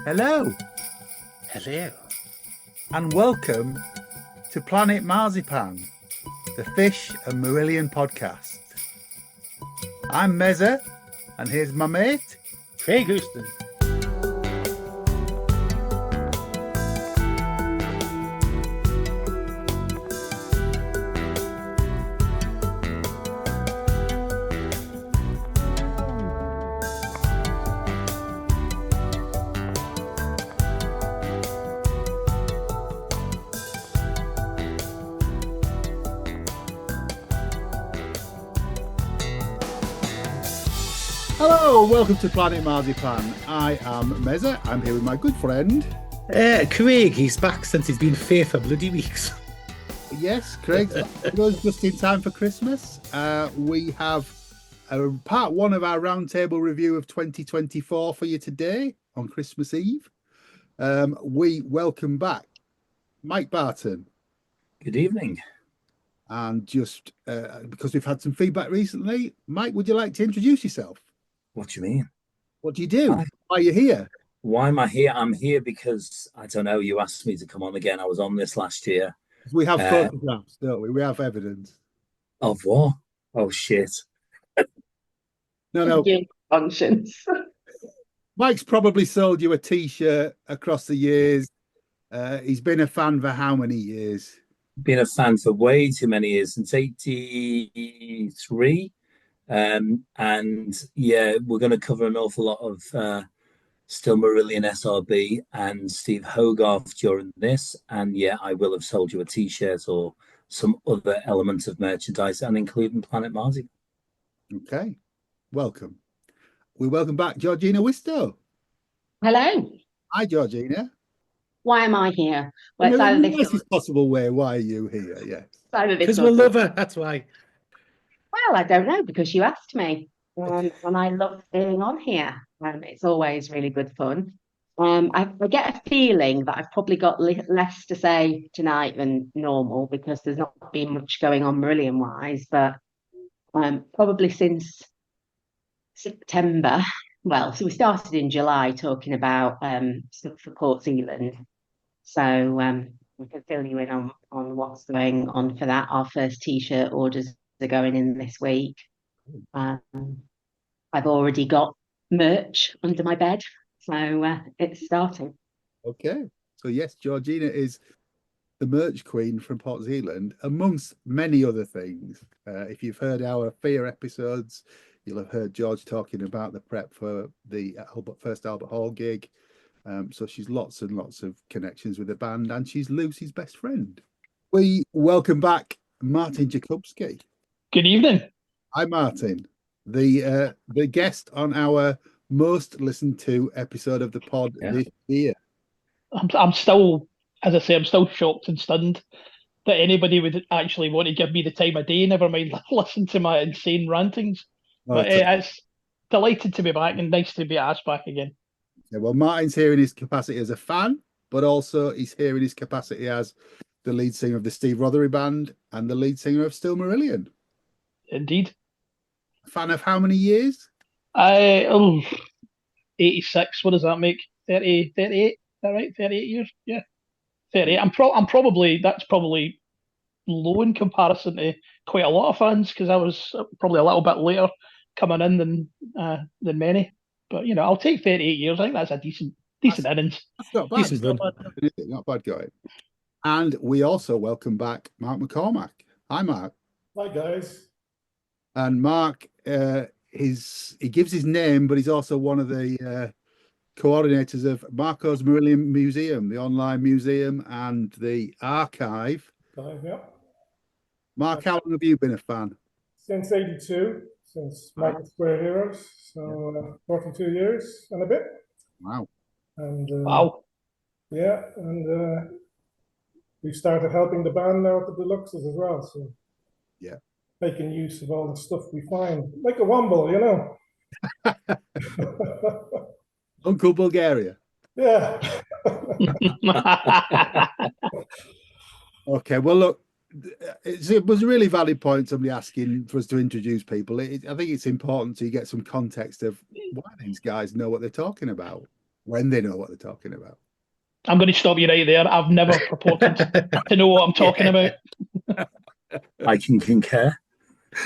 Hello, Hello. and welcome to Planet Marzipan, the Fish and Marillion podcast. I'm Mezza, and here's my mate. Craig Houston. Hello, welcome to Planet Marzipan. I am Mezza. I'm here with my good friend. Craig, he's back since he's been fair for bloody weeks. Yes, Craig, goes just in time for Christmas. We have part one of our roundtable review of 2024 for you today on Christmas Eve. We welcome back Mike Barton. Good evening. And just because we've had some feedback recently, Mike, would you like to introduce yourself? What do you mean? What do you do? Why are you here? Why am I here? I'm here because, I don't know, you asked me to come on again. I was on this last year. We have photographs, don't we? We have evidence. Of what? Oh, shit. No. Conscience. Mike's probably sold you a T-shirt across the years. He's been a fan for how many years? Been a fan for way too many years, since 83. And yeah, we're going to cover an awful lot of StillMarillion SRB and Steve Hogarth during this. And yeah, I will have sold you a T-shirt or some other element of merchandise, and including Planet Marzipan. Okay, welcome. We welcome back Georgina Wistow. Hello. Hi, Georgina. Why am I here? Well, In it's the either this nicest possible way. Why are you here? Yes. Because we love her, that's why. Well, I don't know, because you asked me. And I love being on here. It's always really good fun. I get a feeling that I've probably got less to say tonight than normal because there's not been much going on Marillion-wise, but probably since September. Well, so we started in July talking about stuff for Port Zealand. So we can fill you in on what's going on for that. Our first T-shirt orders are going in this week. I've already got merch under my bed, so it's starting. Okay. So yes, Georgina is the merch queen from Port Zealand, amongst many other things. If you've heard our Fear episodes, you'll have heard George talking about the prep for the first Albert Hall gig. So she's lots and lots of connections with the band, and she's Lucy's best friend. We welcome back Martin Jakubski. Good evening. Hi, Martin. The guest on our most listened to episode of the pod this year. I'm still, as I say, I'm still shocked and stunned that anybody would actually want to give me the time of day, never mind listen to my insane rantings. But it's delighted to be back and nice to be asked back again. Yeah, well, Martin's here in his capacity as a fan, but also he's here in his capacity as the lead singer of the Steve Rothery Band and the lead singer of StillMarillion. Indeed. A fan of how many years? 86. What does that make? 30, 38? Is that right? 38 years? Yeah. 38. I'm probably, that's probably low in comparison to quite a lot of fans, because I was probably a little bit later coming in than many. But you know, I'll take 38 years. I think that's a decent innings. That's not bad. Decent Not bad going. And we also welcome back Mark McCormac. Hi, Mark. Hi, guys. And Mark, he gives his name, but he's also one of the coordinators of Marco's Marillion Museum, the online museum and the archive. Yeah. Mark, how long have you been a fan? Since 82, since Michael Square Heroes, so 42 years and a bit. Wow. And Wow. yeah, and we've started helping the band now at the Deluxes as well, so yeah, making use of all the stuff we find, like a Womble, you know. Uncle Bulgaria. Yeah. Okay, well, look, it was a really valid point, somebody asking for us to introduce people. I think it's important to get some context of why these guys know what they're talking about. when they know what they're talking about. I'm going to stop you right there. I've never purported to know what I'm talking about. I can concur.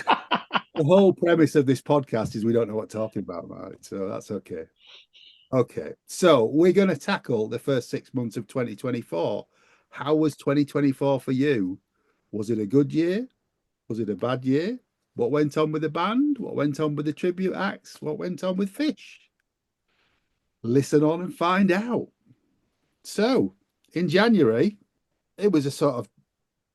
The whole premise of this podcast is we don't know what talking about, Mark, so that's okay. Okay, so we're going to tackle the first 6 months of 2024. How was 2024 for you? Was it a good year? Was it a bad year? What went on with the band? What went on with the tribute acts? What went on with Fish? Listen on and find out. So, in January, it was a sort of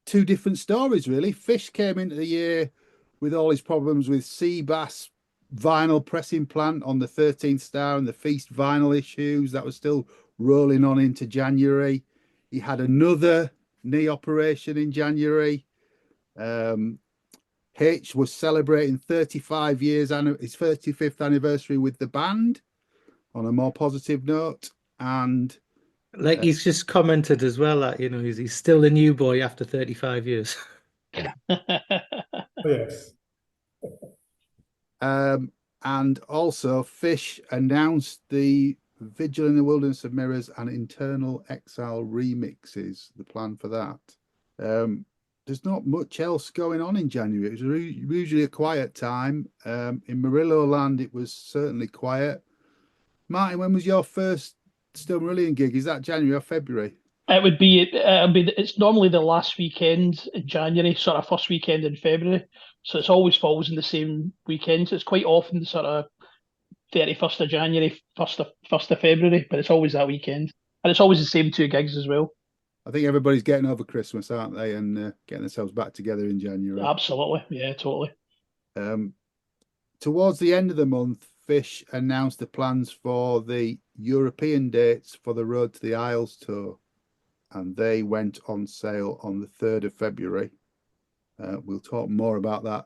two different stories, really. Fish came into the year with all his problems with sea bass vinyl pressing plant on the 13th star and the Feast vinyl issues that was still rolling on into January. He had another knee operation in January. H was celebrating 35 years and his 35th anniversary with the band on a more positive note. And like he's just commented as well that, you know, he's still a new boy after 35 years. Yes. And also Fish announced the Vigil in the Wilderness of Mirrors and Internal Exile remixes, the plan for that. There's not much else going on in January. It was usually a quiet time. In Marillion land, it was certainly quiet. Martin, when was your first StillMarillion gig? Is that January or February? It's normally the last weekend in January, sort of first weekend in February. So it's always falls in the same weekend. So it's quite often the sort of 31st of January, 1st of February, but it's always that weekend. And it's always the same two gigs as well. I think everybody's getting over Christmas, aren't they? And getting themselves back together in January. Absolutely. Yeah, totally. Towards the end of the month, Fish announced the plans for the European dates for the Road to the Isles tour. And they went on sale on the 3rd of February. We'll talk more about that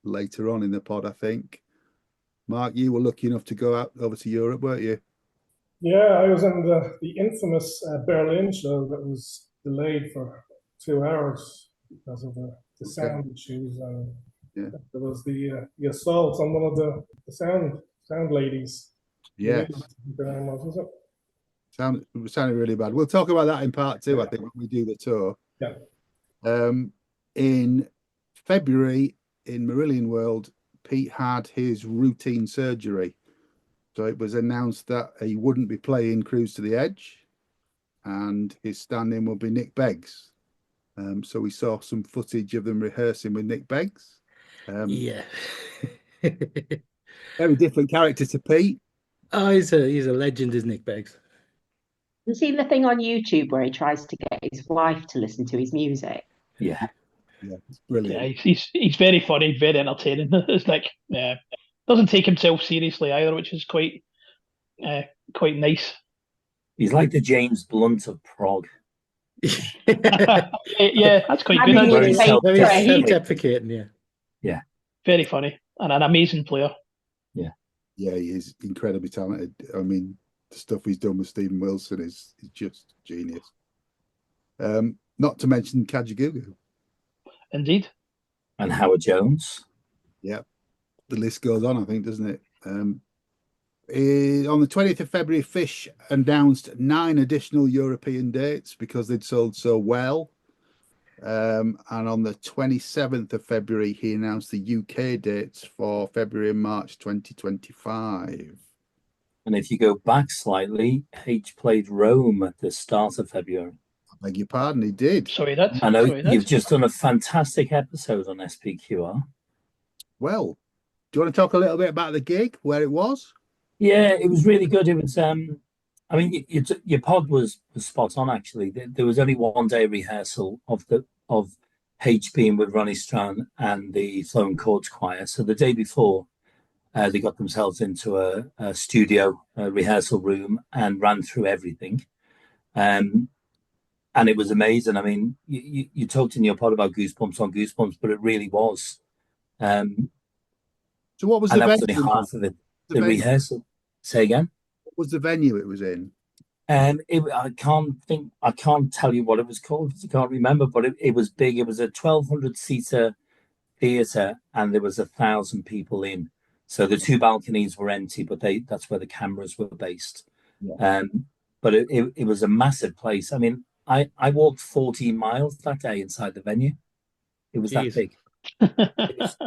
later on in the pod, I think. Mark, you were lucky enough to go out over to Europe, weren't you? Yeah, I was in the infamous Berlin show that was delayed for 2 hours because of the sound issues. And Yeah. there was the assault on one of the sound ladies. Yes. Was it? Sounded really bad. We'll talk about that in part 2, I think, when we do the tour. Yeah. In February, in Marillion World, Pete had his routine surgery. So it was announced that he wouldn't be playing Cruise to the Edge and his stand-in would be Nick Beggs. So we saw some footage of them rehearsing with Nick Beggs. Yeah. Very different character to Pete. Oh, he's a legend, is Nick Beggs. You seen the thing on YouTube where he tries to get his wife to listen to his music? Yeah. Yeah, it's brilliant. Yeah, he's very funny, very entertaining. It's like, doesn't take himself seriously either, which is quite nice. He's like the James Blunt of prog. Yeah, that's quite good. Very Very Right. self-deprecating, yeah. Yeah. Very funny and an amazing player. Yeah, he is incredibly talented. I mean, the stuff he's done with Stephen Wilson is just genius. Not to mention Kajagoogoo. Indeed. And Howard Jones. Yeah, the list goes on, I think, doesn't it? On the 20th of February, Fish announced 9 additional European dates because they'd sold so well. And on the 27th of February, he announced the UK dates for February and March 2025. And if you go back slightly, H played Rome at the start of February. I beg your pardon, he did. So he did. I know So he did. you've just done a fantastic episode on SPQR. Well, do you want to talk a little bit about the gig, where it was? Yeah, it was really good. It was, I mean, your pod was spot on. Actually, there was only one day rehearsal of H being with Ronnie Strachan and the Flowing Chords Choir. So the day before, they got themselves into a studio rehearsal room and ran through everything. And it was amazing. I mean, you talked in your pod about Goosebumps on Goosebumps, but it really was. So what was and the that was venue? only half of it. The venue? rehearsal. Say again. What was the venue it was in? I can't tell you what it was called because I can't remember, but it was big. It was a 1,200-seater theatre and there was 1,000 people in. So the 2 balconies were empty, but that's where the cameras were based. Yeah. But it was a massive place. I mean, I walked 14 miles that day inside the venue. It was that Jeez. big.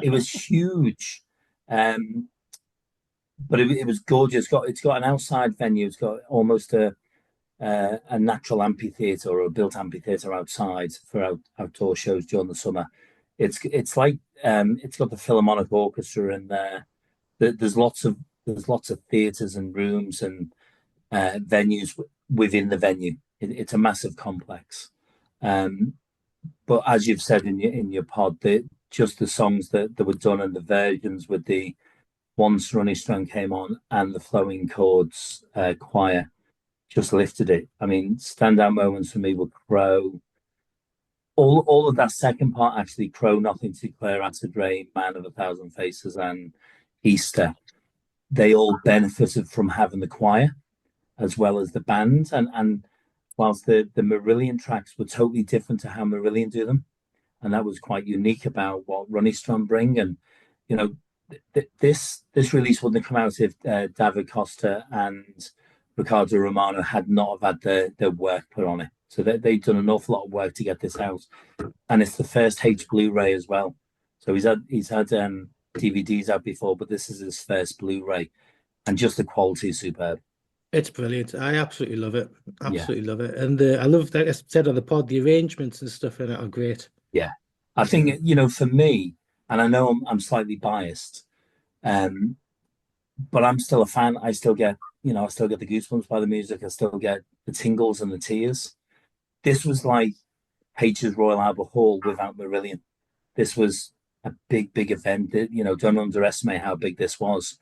It was huge. Um, but it was gorgeous. It's got an outside venue. It's got almost a natural amphitheater or a built amphitheater outside for outdoor shows during the summer. It's like it's got the Philharmonic Orchestra in there. There's lots of theaters and rooms and venues within the venue. It's a massive complex. Um, but as you've said in your pod, just the songs that were done and the versions with the once Ronnie Strong came on and the Flowing Chords choir just lifted it. I mean, standout moments for me were Crow. All of that second part actually, Crow, Nothing to Declare, Acid Rain, Man of a Thousand Faces, and Easter. They all benefited from having the choir as well as the band. And whilst the Marillion tracks were totally different to how Marillion do them, and that was quite unique about what Ronnie Strong bring. And you know, this release wouldn't have come out if David Costa and Ricardo Romano had not have had their work put on it. So they've done an awful lot of work to get this out, and it's the first H Blu-ray as well. So he's had DVDs out before, but this is his first Blu-ray, and just the quality is superb. It's brilliant. I absolutely love it. Absolutely love it. And I love, like I said on the pod, the arrangements and stuff in it are great. Yeah, I think for me, and I know I'm slightly biased, but I'm still a fan. I still get the goosebumps by the music. I still get the tingles and the tears. This was like H's Royal Albert Hall without Marillion. This was a big, big event. Don't underestimate how big this was.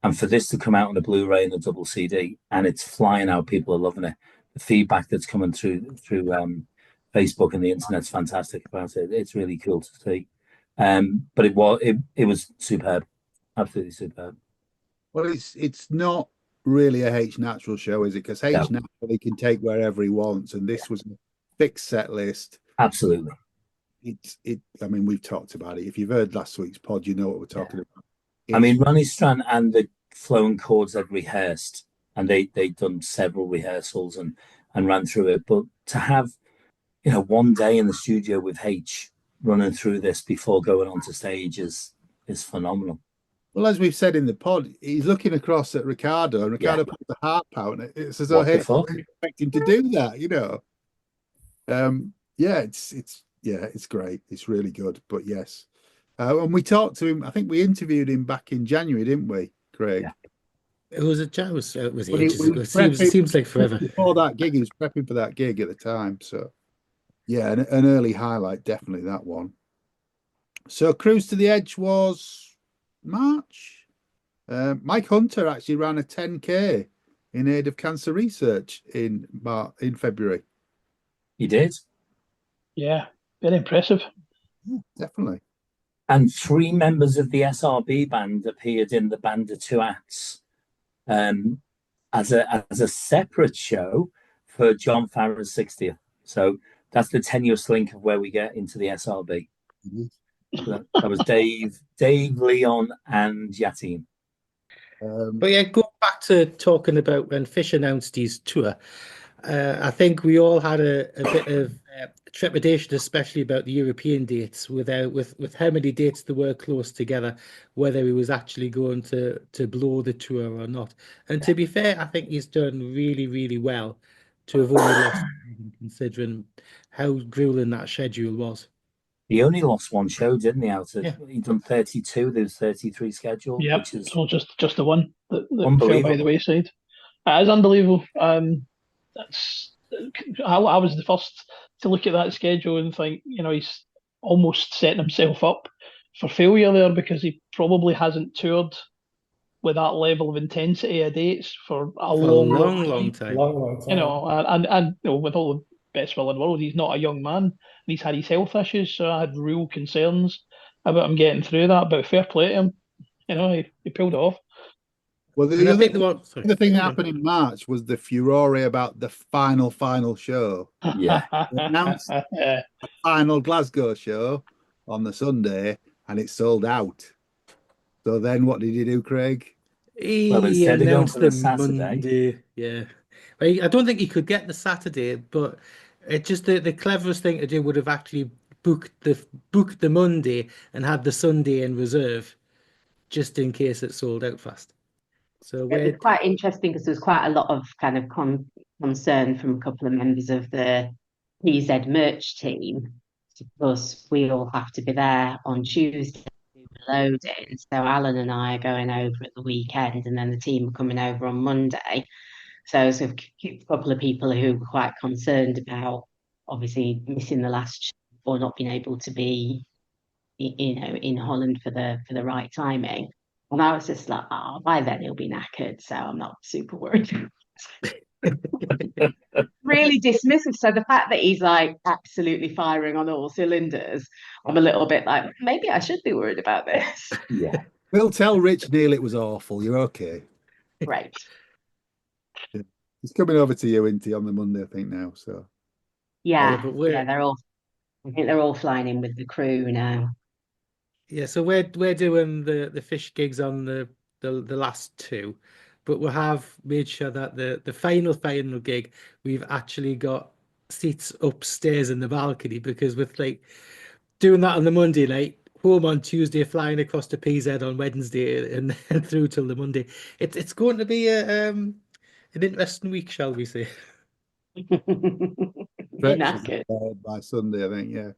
And for this to come out on a Blu-ray and a double CD, and it's flying out, people are loving it. The feedback that's coming through Facebook and the internet's fantastic about it. It's really cool to see. But it was superb, absolutely superb. Well, it's not really a H Natural show, is it? Because H Natural he can take wherever he wants, and this was a fixed set list. Absolutely. I mean, we've talked about it. If you've heard last week's pod, you know what we're talking about. I mean, Ronnie Strand and the Flowing Chords had rehearsed, and they'd done several rehearsals and ran through it. But to have, one day in the studio with H running through this before going onto stage is phenomenal. Well, as we've said in the pod, he's looking across at Ricardo, and Ricardo put the harp out, and it's as though H didn't expect him to do that, it's great. It's really good. But yes. And we talked to him. I think we interviewed him back in January, didn't we, Craig? Yeah. It was ages ago. It seems like forever. Before that gig, he was prepping for that gig at the time. So, yeah, an early highlight, definitely that one. So, Cruise to the Edge was March. Mike Hunter actually ran a 10K in aid of cancer research in February. He did? Yeah, very impressive. Yeah, definitely. And 3 members of the SRB band appeared in the Band of Two Acts as a separate show for John Farrer's 60th. So that's the tenuous link of where we get into the SRB. Mm-hmm. That was Dave, Leon, and Yatin. But yeah, go back to talking about when Fish announced his tour. I think we all had a bit of trepidation, especially about the European dates, with how many dates there were close together, whether he was actually going to blow the tour or not. And to be fair, I think he's done really, really well to have only lost, considering how grueling that schedule was. He only lost one show, didn't he? He'd done 32. There's 33 scheduled. Yeah, which is so just the one that fell by the wayside. It is unbelievable. I was the first to look at that schedule and think, he's almost setting himself up for failure there, because he probably hasn't toured with that level of intensity of dates for a long time. And with all the best will in the world, he's not a young man, and he's had his health issues, so I had real concerns about him getting through that. But fair play to him, he pulled it off. Well, the other thing that happened in March was the furore about the final show. Yeah. They announced the final Glasgow show on the Sunday, and it sold out. So then what did he do, Craig? Well, He instead of going announced for the the Saturday, Monday. Yeah. I don't think he could get the Saturday, but it just the cleverest thing to do would have actually booked the Monday and had the Sunday in reserve just in case it sold out fast. So It was we're quite interesting because there was quite a lot of kind of concern from a couple of members of the PZ merch team. Because we all have to be there on Tuesday to do the loading. So Alan and I are going over at the weekend, and then the team are coming over on Monday. So a couple of people who were quite concerned about obviously missing the last or not being able to be, in Holland for the right timing. And I was just like, oh, by then he'll be knackered, so I'm not super worried. Really dismissive. So the fact that he's like absolutely firing on all cylinders, I'm a little bit like, maybe I should be worried about this. yeah. We'll tell Rich Neal it was awful. You're okay. Right. Yeah. He's coming over to you, isn't he, on the Monday, I think now. So Yeah, but yeah, I think they're all flying in with the crew now. so we're doing the fish gigs on the last two, but we have made sure that the final gig we've actually got seats upstairs in the balcony because with like doing that on the Monday night, home on Tuesday, flying across to PZ on Wednesday, and then through till the Monday. It's going to be an interesting week, shall we say? You're Stretch is knackered. by Sunday, I think. Yeah.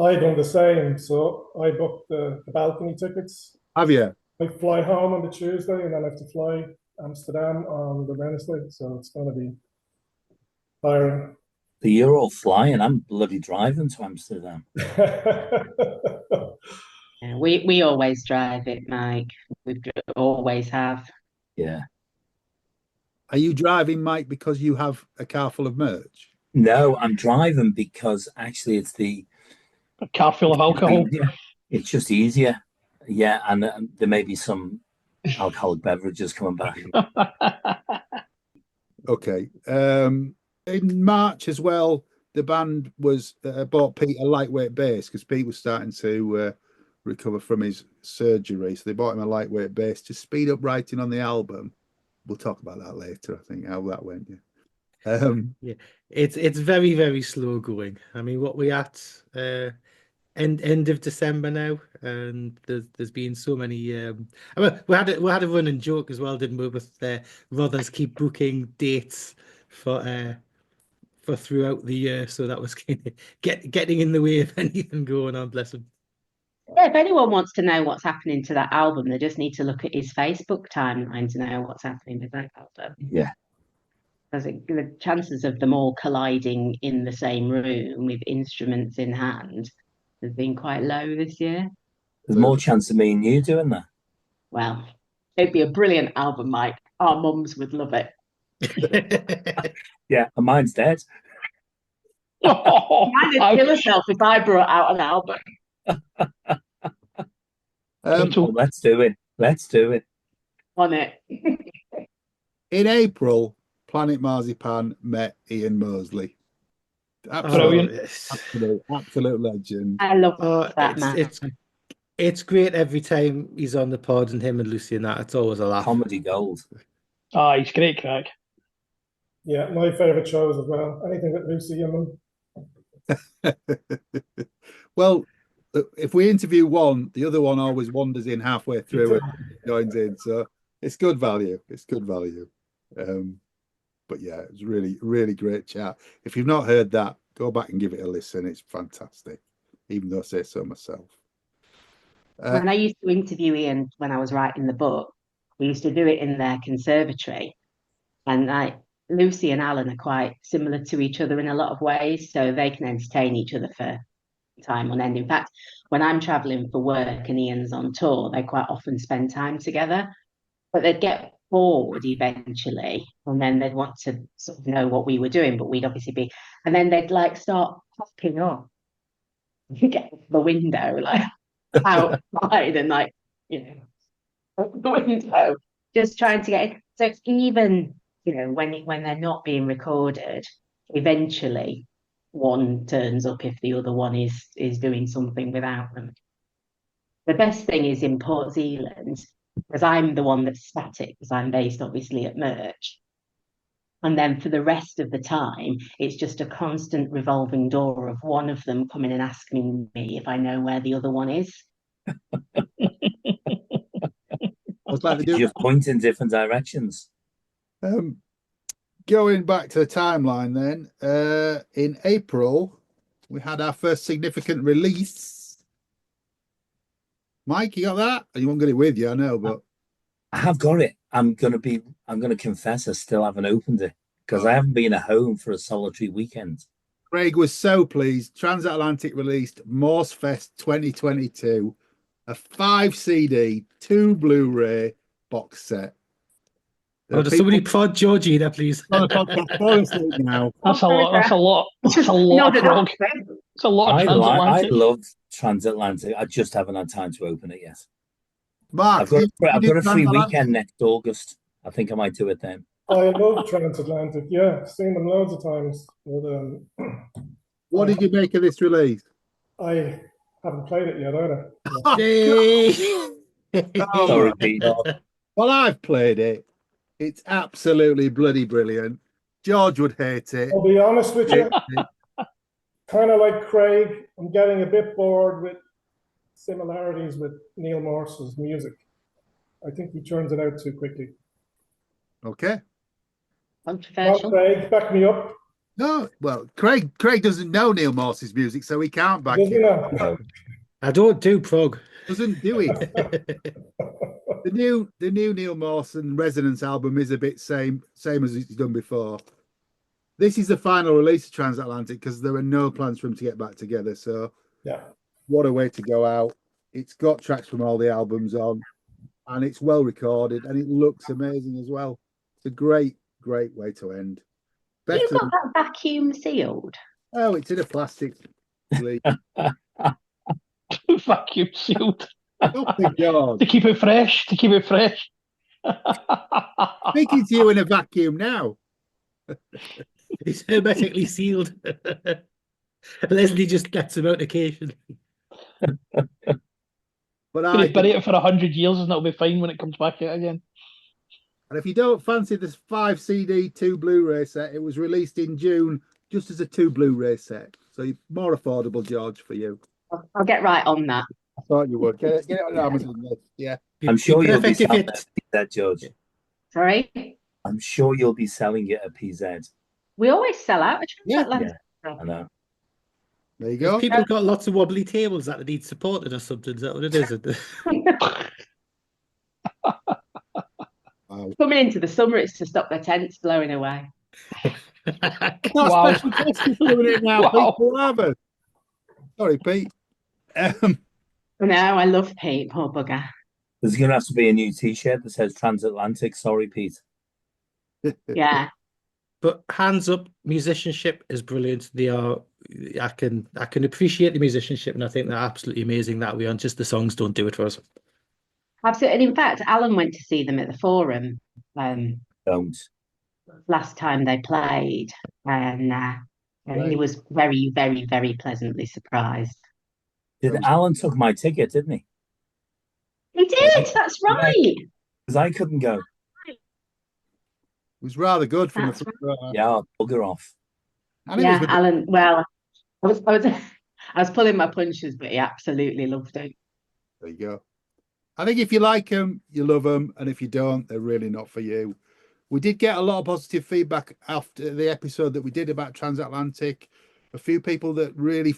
I done the same. So I booked the balcony tickets. Have you? I fly home on the Tuesday and then I have to fly Amsterdam on the Wednesday. So it's going to be tiring. The you're all flying. I'm bloody driving to Amsterdam. Yeah, we always drive it, Mike. We always have. Yeah. Are you driving, Mike, because you have a car full of merch? No, I'm driving because actually it's A car full of alcohol. easier. It's just easier. Yeah, and there may be some alcoholic beverages coming back. Okay. In March as well, the band was bought Pete a lightweight bass because Pete was starting to recover from his surgery. So they bought him a lightweight bass to speed up writing on the album. We'll talk about that later, I think, how that went. Yeah, it's very, very slow going. I mean, what we at end of December now, and there's been so many. I mean, we had a running joke as well, didn't we? With Rothers keep booking dates for throughout the year, so that was kind of getting in the way of anything going on. Bless him. Yeah, if anyone wants to know what's happening to that album, they just need to look at his Facebook timeline to know what's happening with that album. Yeah. Because the chances of them all colliding in the same room with instruments in hand has been quite low this year. There's more chance of me and you doing that. Well, it'd be a brilliant album, Mike. Our mums would love it. Yeah, and mine's dead. I'd kill herself if I brought out an album. Well, let's do it. Let's do it. On it. In April, Planet Marzipan met Ian Mosley. Brilliant. Absolute legend. I love that man. It's great every time he's on the pod, and him and Lucy and that. It's always a laugh. Comedy gold. He's great, Craig. Yeah, my favourite shows as well. Anything with Lucy in them. Well, if we interview one, the other one always wanders in halfway through and joins in. So it's good value. It's good value. But yeah, it was really, really great chat. If you've not heard that, go back and give it a listen. It's fantastic, even though I say so myself. When I used to interview Ian when I was writing the book, we used to do it in their conservatory. And Lucy and Alan are quite similar to each other in a lot of ways, so they can entertain each other for time on end. In fact, when I'm traveling for work and Ian's on tour, they quite often spend time together, but they'd get bored eventually, and then they'd want to sort of know what we were doing, but we'd obviously be, and then they'd like start popping up, get the window, like outside, and like, the window, just trying to get in. So it's even, when they're not being recorded, eventually one turns up if the other one is doing something without them. The best thing is in Port Zealand, because I'm the one that's static, because I'm based obviously at Merch. And then for the rest of the time, it's just a constant revolving door of one of them coming and asking me if I know where the other one is. It's like they You do. just point in different directions. Going back to the timeline then, in April, we had our first significant release. Mike, you got that? You won't get it with you, I know, but I have got it. I'm gonna confess I still haven't opened it because I haven't been at home for a solitary weekend. Craig was so pleased. Transatlantic released Morse Fest 2022, a 5 CD, 2 Blu-ray box set. Oh, does somebody prod Georgina, please? On the podcast, honestly, now. That's a lot. That's a lot. That's a lot of prog. It's a lot of I transatlantic. love transatlantic. I just haven't had time to open it yet. Mark, I've got a free weekend next August. I think I might do it then. I love transatlantic. Yeah, seen them loads of times. But, what did you make of this release? I haven't played it yet either. Oh, Sorry, Pete. well, I've played it. It's absolutely bloody brilliant. George would hate it. I'll be honest with you. Kind of like Craig, I'm getting a bit bored with similarities with Neil Morse's music. I think he turns it out too quickly. Okay. Controversial. Craig, back me up. No, well, Craig doesn't know Neil Morse's music, so he can't back Does he it. now? I don't do prog. Doesn't do it. The new Neil Morse and Resonance album is a bit same as he's done before. This is the final release of Transatlantic because there are no plans for him to get back together. So yeah, what a way to go out. It's got tracks from all the albums on, and it's well recorded, and it looks amazing as well. It's a great way to end. Better you got that vacuum sealed? Oh, it's in a plastic sleeve. Vacuum sealed. To keep it fresh. Speaking to you in a vacuum now. It's hermetically sealed. Leslie just gets him out occasionally. But I bury it for 100 years and it'll be fine when it comes back out again. And if you don't fancy this 5 CD, 2 Blu-ray set, it was released in June just as a 2 Blu-ray set. So more affordable, George, for you. I'll get right on that. I thought you would. Get it on Amazon list. Yeah. I'm sure you'll be selling that, George. Sorry? I'm sure you'll be selling it at PZ. We always sell out at Transatlantic. Yeah, I know. There you go. People got lots of wobbly tables that they need supported or something. Is that what it is? Coming into the summer, it's to stop their tents blowing away. Wow. Wow. Sorry, Pete. No, I love Pete, poor bugger. There's going to have to be a new T-shirt that says Transatlantic. Sorry, Pete. Yeah. But hands up, musicianship is brilliant. They are. I can appreciate the musicianship, and I think they're absolutely amazing that way. And just the songs don't do it for us. Absolutely. And in fact, Alan went to see them at the Forum. Last time they played, and he was very, very, very pleasantly surprised. Alan took my ticket, didn't he? He did. That's right. Because I couldn't go. It was rather good from the right. Yeah, I'll bugger off. Yeah, Alan. Well, I was pulling my punches, but he absolutely loved it. There you go. I think if you like them, you love them, and if you don't, they're really not for you. We did get a lot of positive feedback after the episode that we did about Transatlantic. A few people that really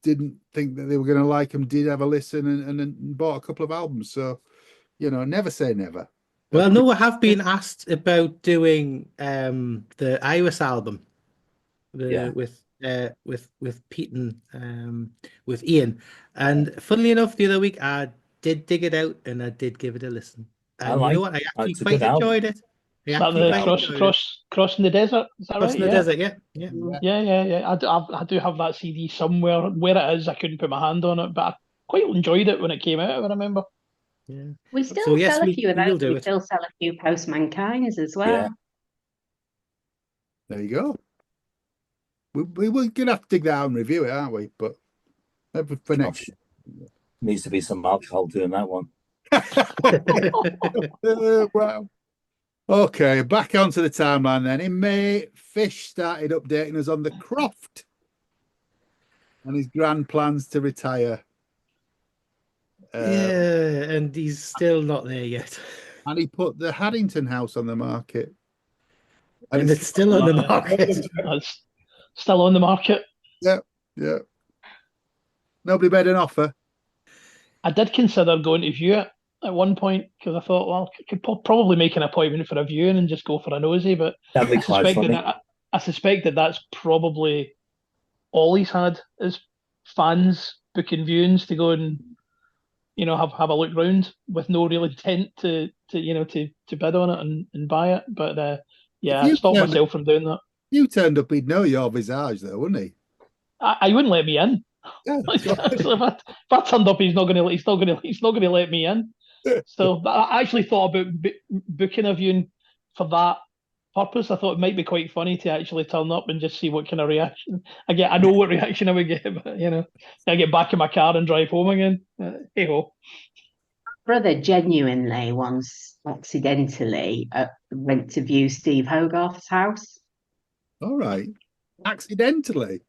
didn't think that they were going to like them did have a listen and bought a couple of albums. So, never say never. Well, no, I have been asked about doing the Iris album with Pete and with Ian. And funnily enough, the other week I did dig it out and I did give it a listen. And you know what? I actually quite enjoyed it. Crossing the Desert? Is that Crossing right? the Desert, yeah. I do have that CD somewhere. Where it is, I couldn't put my hand on it, but I quite enjoyed it when it came out, I remember. Yeah. We still sell a few of those. We still sell a few Post Mankind's as well. Yeah. There you go. We're going to have to dig that out and review it, aren't we? But for next needs to be some alcohol doing that one. Wow. Okay, back onto the timeline then. In May, Fish started updating us on the Croft and his grand plans to retire. Yeah, and he's still not there yet. And he put the Haddington house on the market. And it's still on the market. It's still on the market. Yeah. Nobody made an offer. I did consider going to view it at one point because I thought, well, I could probably make an appointment for a viewing and just go for a nosy. But That'd be quite funny. I suspect that that's probably all he's had is fans booking viewings to go and have a look round with no real intent to bid on it and buy it. But I stopped myself from doing that. You turned up, he'd know your visage, though, wouldn't he? I wouldn't let me in. Yeah, if I turned up, he's not going to let me in. So I actually thought about booking a viewing for that purpose. I thought it might be quite funny to actually turn up and just see what kind of reaction I get. I know what reaction I would get, but I get back in my car and drive home again. Hey ho. Brother genuinely once accidentally went to view Steve Hogarth's house. All right. Accidentally?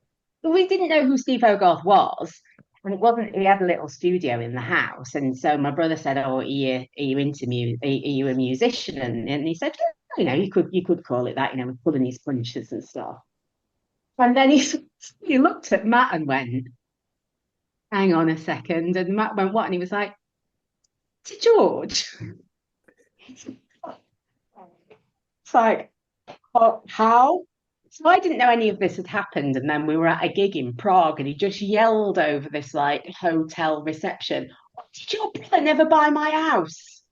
We didn't know who Steve Hogarth was. And it wasn't, he had a little studio in the house. And so my brother said, "Oh, are you a musician?" And he said, "Yeah, you could call it that, with pulling his punches and stuff." And then he looked at Matt and went, "Hang on a second." And Matt went, "What?" And he was like, "To George." It's like, "Oh, how?" So I didn't know any of this had happened. And then we were at a gig in Prague and he just yelled over this hotel reception, "Did your brother never buy my house?"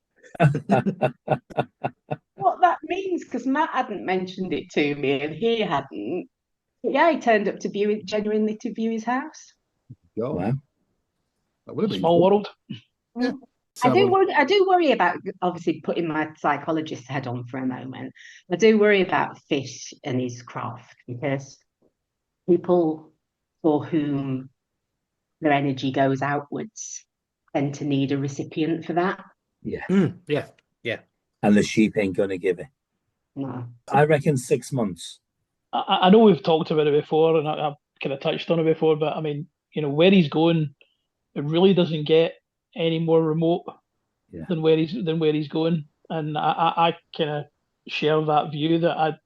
What that means, because Matt hadn't mentioned it to me and he hadn't. But yeah, he turned up genuinely to view his house. Wow. That would have been small world. Yeah. I do worry about, obviously, putting my psychologist's head on for a moment. I do worry about Fish and his craft because people for whom their energy goes outwards tend to need a recipient for that. Yeah. Yeah. And the sheep ain't going to give it. No. I reckon 6 months. I know we've talked about it before and I've kind of touched on it before, but I mean, where he's going, it really doesn't get any more remote than where he's going. And I kind of share that view that I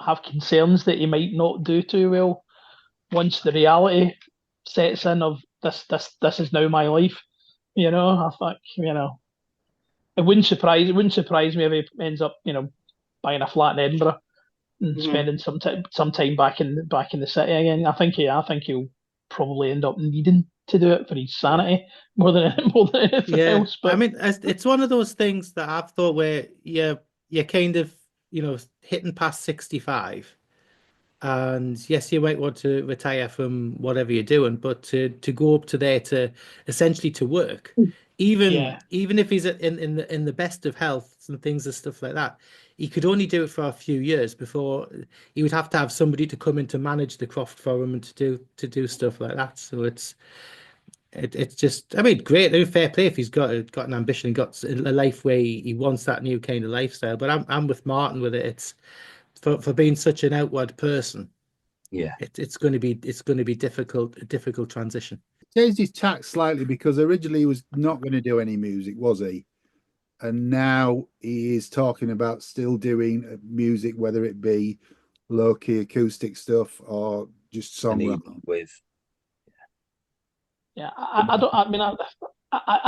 have concerns that he might not do too well once the reality sets in of this is now my life. I think, it wouldn't surprise me if he ends up, buying a flat in Edinburgh and spending some time back in the city again. I think he'll probably end up needing to do it for his sanity more than anything else. But I mean, it's one of those things that I've thought where you're kind of hitting past 65, and yes, you might want to retire from whatever you're doing, but to go up to there to essentially to work, even if he's in the best of health and things and stuff like that, he could only do it for a few years before he would have to have somebody to come in to manage the croft for him and to do stuff like that. So it's just, I mean, great, fair play if he's got an ambition and got a life where he wants that new kind of lifestyle. But I'm with Martin with it. It's for being such an outward person. Yeah, it's going to be a difficult transition. Changed his tack slightly because originally he was not going to do any music, was he? And now he is talking about still doing music, whether it be low-key acoustic stuff or just songwriting. I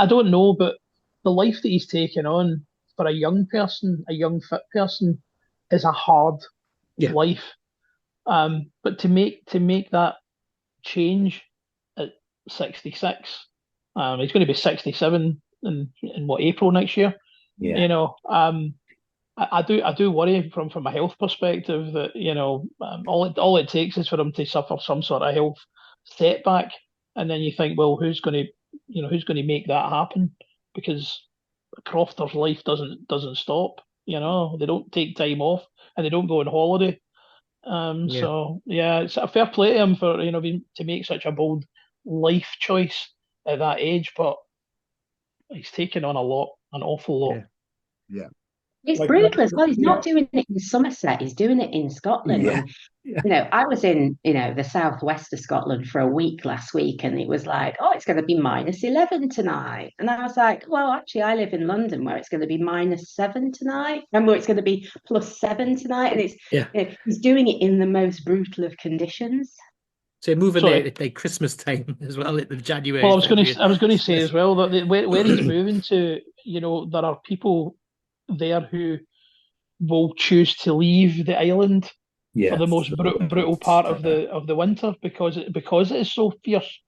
don't know, but the life that he's taken on for a young fit person, is a hard life. But to make that change at 66, he's going to be 67 in April next year. Yeah. I do worry from a health perspective that all it takes is for him to suffer some sort of health setback, and then you think, well, who's going to make that happen? Because a crofter's life doesn't stop. They don't take time off and they don't go on holiday. So it's a fair play to him for to make such a bold life choice at that age, but he's taken on a lot an awful lot. Yeah. It's Like brutal as well. He's not yeah. doing it in Somerset. He's doing it in Scotland. Yeah. And, Yeah. I was in, the southwest of Scotland for a week last week, and it was like, oh, it's going to be -11 tonight. And I was like, well, actually, I live in London where it's going to be -7 tonight, and where it's going to be +7 tonight. And it's, he's doing it in the most brutal of conditions. So moving there at like Christmas time as well, at the January. Well, I was going to say as well that where he's moving to, there are people there who will choose to leave the island for the most brutal part of the winter because it is so fierce.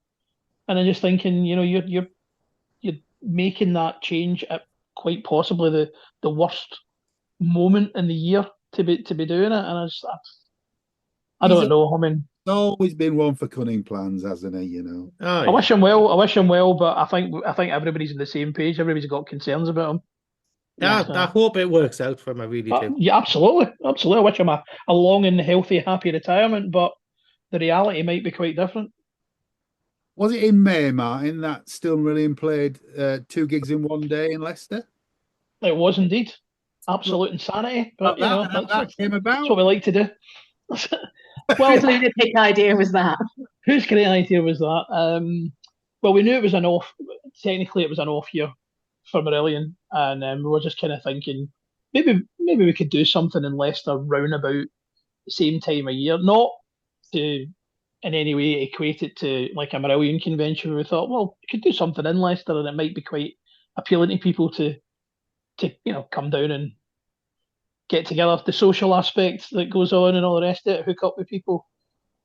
And I'm just thinking, you're making that change at quite possibly the worst moment in the year to be doing it, and I don't know. I mean, always been one for cunning plans, hasn't he? Oh, I wish him well. I wish him well, but I think everybody's on the same page. Everybody's got concerns about him. I hope it works out for him. I really do. Yeah, absolutely. I wish him a long and healthy, happy retirement, but the reality might be quite different. Was it in May, Martin, that StillMarillion played 2 gigs in one day in Leicester? It was indeed. Absolute insanity. But, that came about. That's what we like to do. Well, whose lunatic idea was that? Whose great idea was that? Well, we knew it was an off. Technically, it was an off year for Marillion, and we were just kind of thinking maybe we could do something in Leicester round about the same time of year, not to in any way equate it to like a Marillion convention. We thought, well, we could do something in Leicester, and it might be quite appealing to people to come down and get together. The social aspect that goes on and all the rest of it, hook up with people,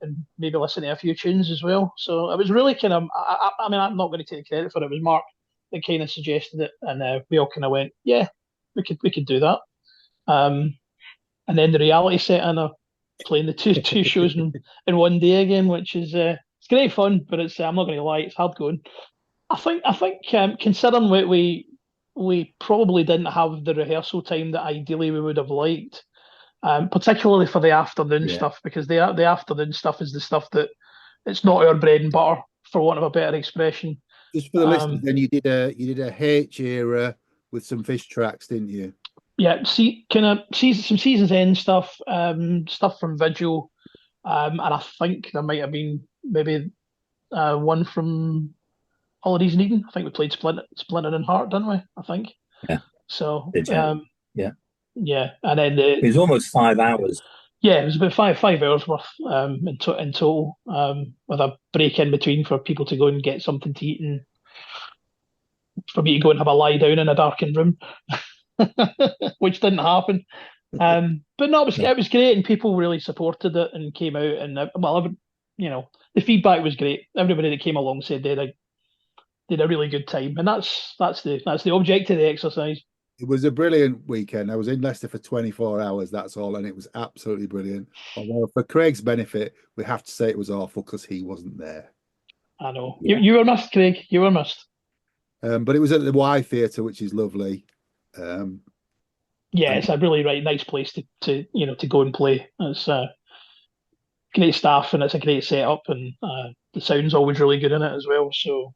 and maybe listen to a few tunes as well. So it was really kind of. I mean, I'm not going to take credit for it. It was Mark that kind of suggested it, and we all kind of went, yeah, we could do that. And then the reality set in of playing the two shows in one day again, which is it's great fun, but it's I'm not going to lie, it's hard going. I think considering we probably didn't have the rehearsal time that ideally we would have liked, particularly for the afternoon stuff, because the afternoon stuff is the stuff that it's not our bread and butter, for want of a better expression. Just for the listeners, then you did a H era with some Fish tracks, didn't you? Yeah, some seasons end stuff, stuff from Vigil, and I think there might have been maybe one from Holidays in Eden. I think we played Splinter and Heart, didn't we? I think. Yeah. So yeah, and then it was almost 5 hours. Yeah, it was about five hours worth in total, with a break in between for people to go and get something to eat and for me to go and have a lie down in a darkened room, which didn't happen. But no, it was great, and people really supported it and came out, and the feedback was great. Everybody that came along said they did a really good time, and that's the object of the exercise. It was a brilliant weekend. I was in Leicester for 24 hours, that's all, and it was absolutely brilliant. Although for Craig's benefit, we have to say it was awful because he wasn't there. I know. Yeah. You were missed, Craig. You were missed. But it was at the Y Theatre, which is lovely. It's a really nice place to go and play. It's great staff, and it's a great setup, and the sound's always really good in it as well. So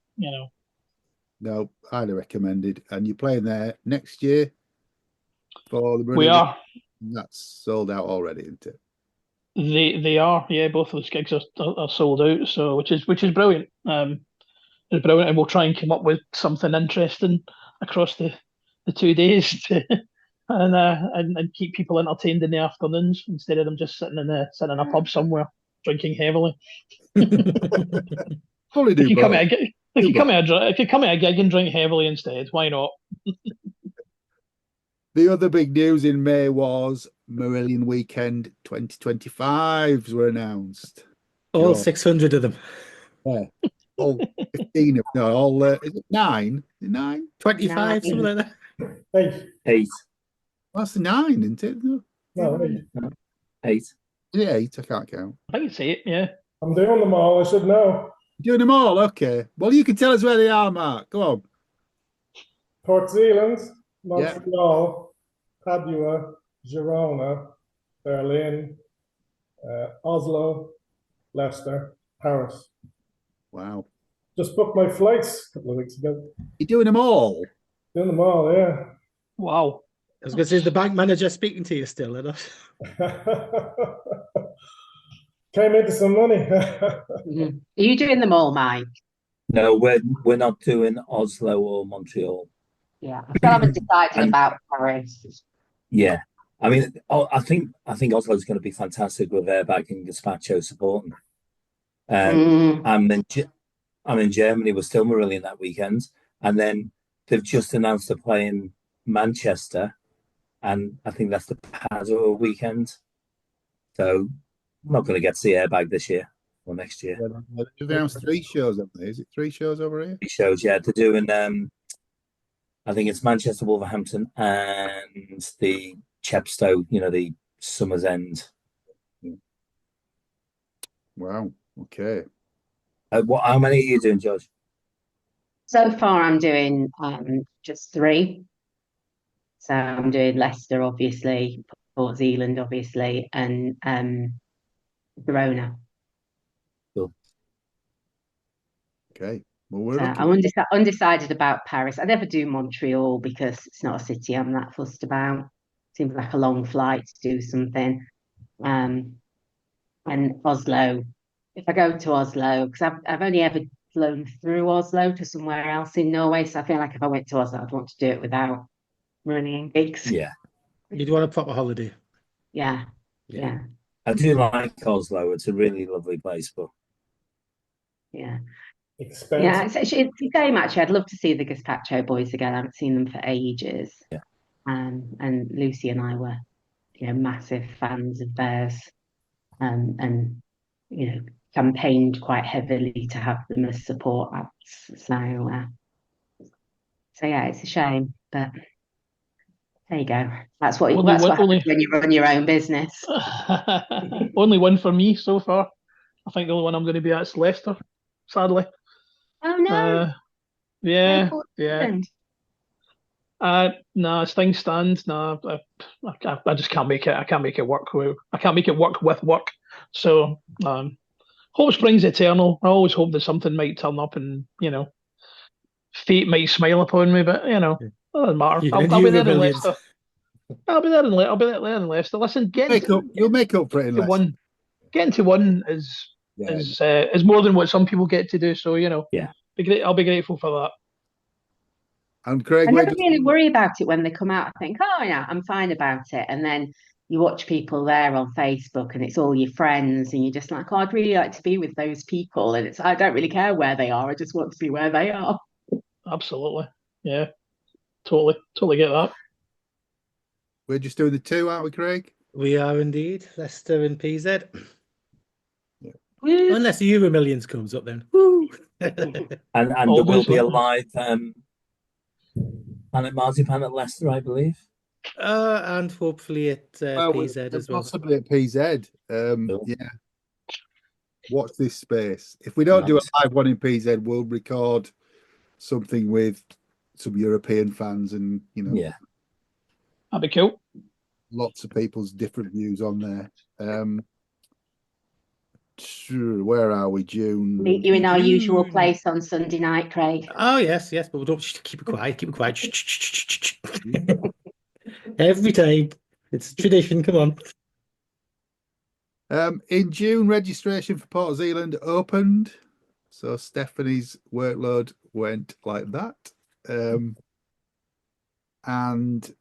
No, highly recommended. And you're playing there next year for the We are. That's sold out already, isn't it? They are, yeah. Both of those gigs are sold out, so which is brilliant. It's brilliant, and we'll try and come up with something interesting across the 2 days and keep people entertained in the afternoons instead of them just sitting in a pub somewhere drinking heavily. If you come at a gig and drink heavily instead, why not? The other big news in May was Marillion Weekend 2025s were announced. All 600 of them. Yeah. All 15 of no, all is it 9? 9? 25, something like that. 8. Well, that's 9, isn't it? No, 8. Is it 8? I can't count. I think it's 8, yeah. I'm doing them all, I should know. Doing them all, okay. Well, you can tell us where they are, Mark. Go on. Port Zealand, Montreal, Padua, Girona, Berlin, Oslo, Leicester, Paris. Wow. Just booked my flights a couple of weeks ago. You're doing them all? Doing them all, yeah. Wow. I was going to say, is the bank manager speaking to you still? Came into some money. Mhm. Are you doing them all, Mike? No, we're not doing Oslo or Montreal. Yeah, I still haven't decided And about Paris. yeah, I mean, I think Oslo's going to be fantastic with Airbag and Gazpacho supporting. Mm. I'm in Germany with StillMarillion that weekend, and then they've just announced they're playing Manchester, and I think that's the Padua weekend. So I'm not going to get to see Airbag this year or next year. They've announced 3 shows, haven't they? Is it 3 shows over here? 3 shows, yeah. They're doing, I think it's Manchester, Wolverhampton, and the Chepstow, the Summer's End. Wow. Okay. How many are you doing, George? So far, I'm doing just 3. So I'm doing Leicester, obviously, Port Zealand, obviously, and Verona. Cool. Okay. Well, we're So looking. I'm undecided about Paris. I never do Montreal because it's not a city I'm that fussed about. Seems like a long flight to do something. And Oslo, if I go to Oslo, because I've only ever flown through Oslo to somewhere else in Norway, so I feel like if I went to Oslo, I'd want to do it without running gigs. Yeah. You'd want a proper holiday. Yeah. I do like Oslo. It's a really lovely place, but Yeah. Expensive. Yeah, it's a shame actually. I'd love to see the Gazpacho boys again. I haven't seen them for ages. Yeah. And Lucy and I were, massive fans of theirs, and campaigned quite heavily to have them as support acts. So yeah, it's a shame, but there you go. That's what happens when you run your own business. Only one for me so far. I think the only one I'm going to be at is Leicester, sadly. Oh no! Yeah. No, things stand. No, I just can't make it. I can't make it work. I can't make it work with work. So, hope springs eternal. I always hope that something might turn up, and fate might smile upon me. But it doesn't matter. I'll be there in Leicester. I'll be there in Leicester. Listen, You'll make up for it in Leicester. Getting to one is more than what some people get to do. So yeah, I'll be grateful for that. And Craig, I never really worry about it when they come out. I think, oh yeah, I'm fine about it. And then you watch people there on Facebook, and it's all your friends, and you're just like, oh, I'd really like to be with those people. And I don't really care where they are. I just want to be where they are. Absolutely, yeah, totally get that. We're just doing the 2, aren't we, Craig? We are indeed. Leicester and PZ. Yeah. Unless the EuroMillions comes up then. Woo! and there will be a live Planet Marzipan at Leicester, I believe. And hopefully at PZ as well. Possibly at PZ. Yeah. Watch this space. If we don't do a live one in PZ, we'll record something with some European fans and, Yeah. That'd be cool. Lots of people's different views on there. Where are we? June. Meet you in our usual place on Sunday night, Craig. Oh yes, but we don't keep it quiet. Keep it quiet. Every time. It's tradition. Come on. In June, registration for Port Zealand opened. So Stephanie's workload went like that. And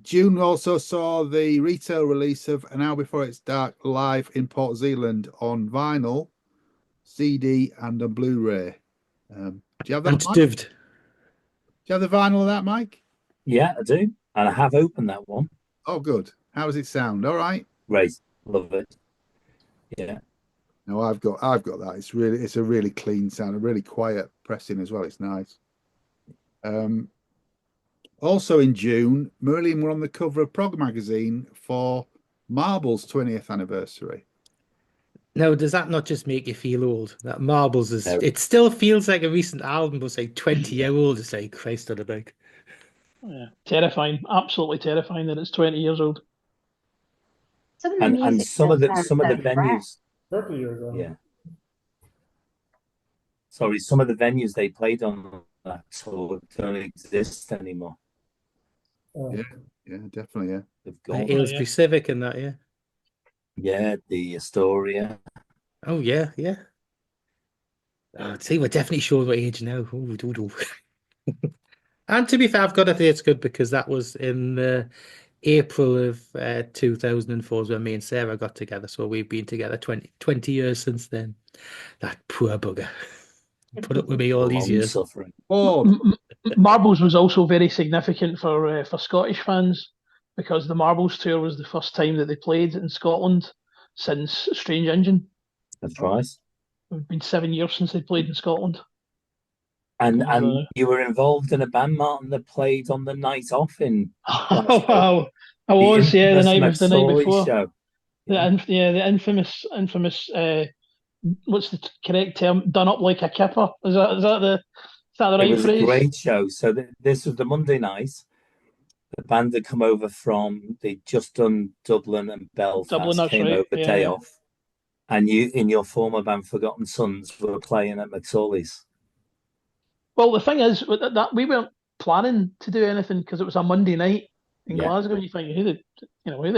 June also saw the retail release of An Hour Before It's Dark live in Port Zealand on vinyl, CD, and on Blu-ray. Do you have that, Mike? Do you have the vinyl of that, Mike? Yeah, I do. And I have opened that one. Oh, good. How does it sound? All right. Great. Love it. Yeah. No, I've got that. It's a really clean sound, a really quiet pressing as well. It's nice. Also in June, Marillion were on the cover of Prog magazine for Marble's 20th anniversary. Now, does that not just make you feel old? That Marbles is, it still feels like a recent album, but say 20-year old. It's like Christ on a bike. Yeah, terrifying, absolutely terrifying that it's 20 years old. And some of the venues, 30 years old. Yeah. Sorry, some of the venues they played on that sort don't exist anymore. Yeah, definitely. Yeah, They've gone. Aylesbury Civic and that, yeah. Yeah, the Astoria. Oh yeah, yeah. Oh, see, we're definitely showing our age now. Ooh, doo, doo. And to be fair, I've got to say it's good because that was in April of 2004 when me and Sarah got together. So we've been together 20 years since then. That poor bugger. Put up with me all these years. Suffering. Marbles was also very significant for Scottish fans because the Marbles tour was the first time that they played in Scotland since Strange Engine. That's right. It's been 7 years since they played in Scotland. And you were involved in a band, Martin, that played on the night off in Oh wow. I was, the night before. Show. The infamous what's the correct term? Done up like a kipper. Is that the right phrase? It was a great show. So this was the Monday night. The band had come over they'd just done Dublin and Belfast, came over day off. And you, in your former band, Forgotten Sons, were playing at McSorley's. Well, the thing is that we weren't planning to do anything because it was a Monday night in Glasgow. You think who the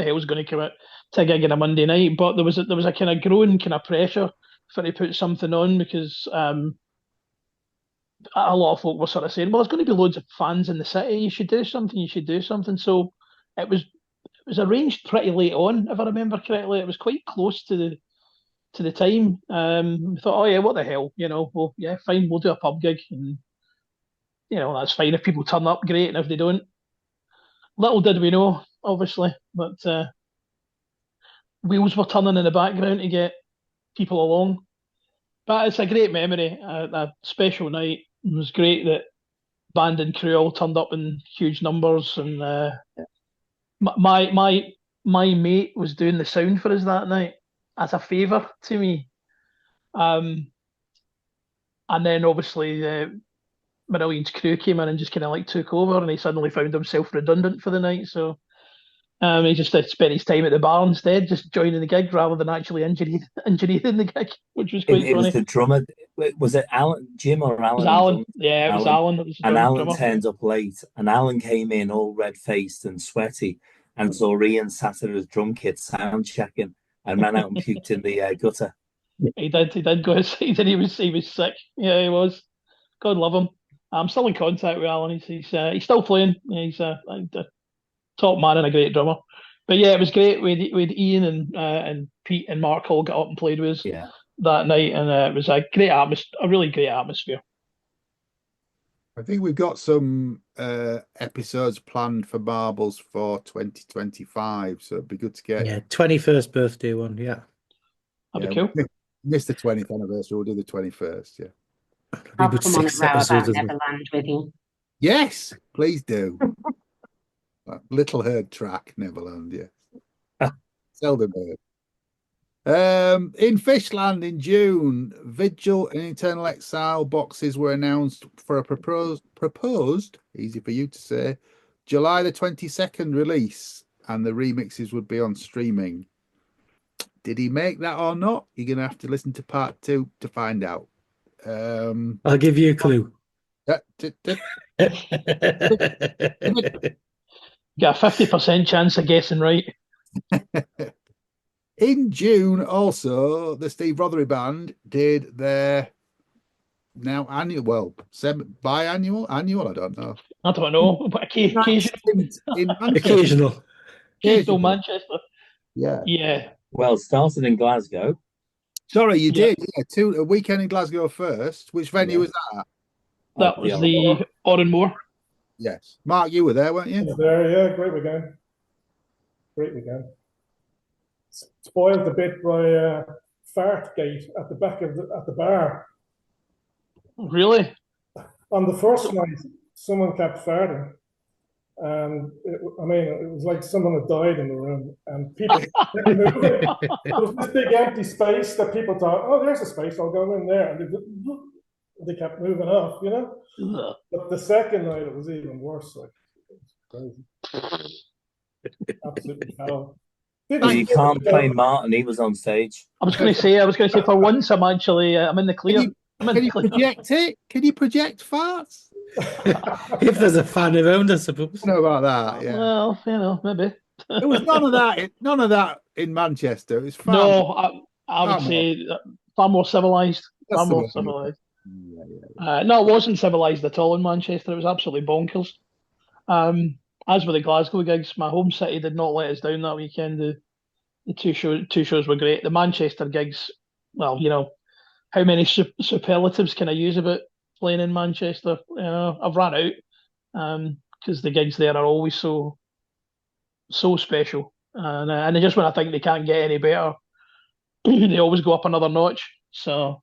hell was going to come out to a gig on a Monday night? But there was a kind of growing kind of pressure for to put something on because a lot of folk were sort of saying, "Well, there's going to be loads of fans in the city. You should do something." So it was arranged pretty late on, if I remember correctly. It was quite close to the time. We thought, oh yeah, what the hell, well, yeah, fine, we'll do a pub gig, and that's fine if people turn up, great, and if they don't, little did we know, obviously, but wheels were turning in the background to get people along. But it's a great memory, a special night. It was great that band and crew all turned up in huge numbers, and my mate was doing the sound for us that night as a favour to me. And then obviously Marillion's crew came in and just kind of like took over, and he suddenly found himself redundant for the night. So he just spent his time at the bar instead, just joining the gig rather than actually engineering the gig, which was quite funny. It was the drummer. Was it Jim or Alan? It was Alan. Yeah, it was Alan. And Alan turned up late, and Alan came in all red-faced and sweaty, and saw Ian sat at his drum kit sound checking, and ran out and puked in the gutter. He did go outside, and he was sick. Yeah, he was. God love him. I'm still in contact with Alan. He's still playing. He's a top man and a great drummer. But yeah, it was great with Ian and Pete and Mark all got up and played with us that night, and it was a really great atmosphere. I think we've got some episodes planned for Marbles for 2025, so it'd be good to get 21st birthday one. That'd be cool. Missed the 20th anniversary. We'll do the 21st. Yeah. I'll come on a row about Neverland with you. Yes, please do. Little heard track, Neverland. Yes, seldom heard. In Fishland in June, Vigil and Eternal Exile boxes were announced for a proposed, easy for you to say, July the 22nd release, and the remixes would be on streaming. Did he make that or not? You're going to have to listen to part 2 to find out. I'll give you a clue. Got a 50% chance of guessing right. In June, also, the Steve Rothery Band did their now annual, biannual, I don't know. I don't know, but occasional Manchester. Yeah. Well, started in Glasgow. Sorry, you did. Yeah, a weekend in Glasgow first. Which venue was that? That was the Oran Moor. Yes. Mark, you were there, weren't you? I was there, yeah. Great weekend. Spoiled a bit by Fartgate at the back of the bar. Really? On the first night, someone kept farting. And it was like someone had died in the room, and people kept moving. There was this big empty space that people thought, oh, there's a space, I'll go in there. And they kept moving off, But the second night, it was even worse. Like, it was crazy. Absolutely hell. You can't blame Martin. He was on stage. I was going to say, for once, I'm in the clear. Can you project it? Can you project farts? If there's a fan around, I suppose. I don't know about that. Yeah. Well, maybe. There was none of that. None of that in Manchester. It was far. No, I would far say far more civilized. That's Far the more word. civilized. Yeah. No, it wasn't civilized at all in Manchester. It was absolutely bonkers. As with the Glasgow gigs, my home city did not let us down that weekend. The two shows were great. The Manchester gigs, well, how many superlatives can I use about playing in Manchester? I've run out because the gigs there are always so special, and just when I think they can't get any better, they always go up another notch. So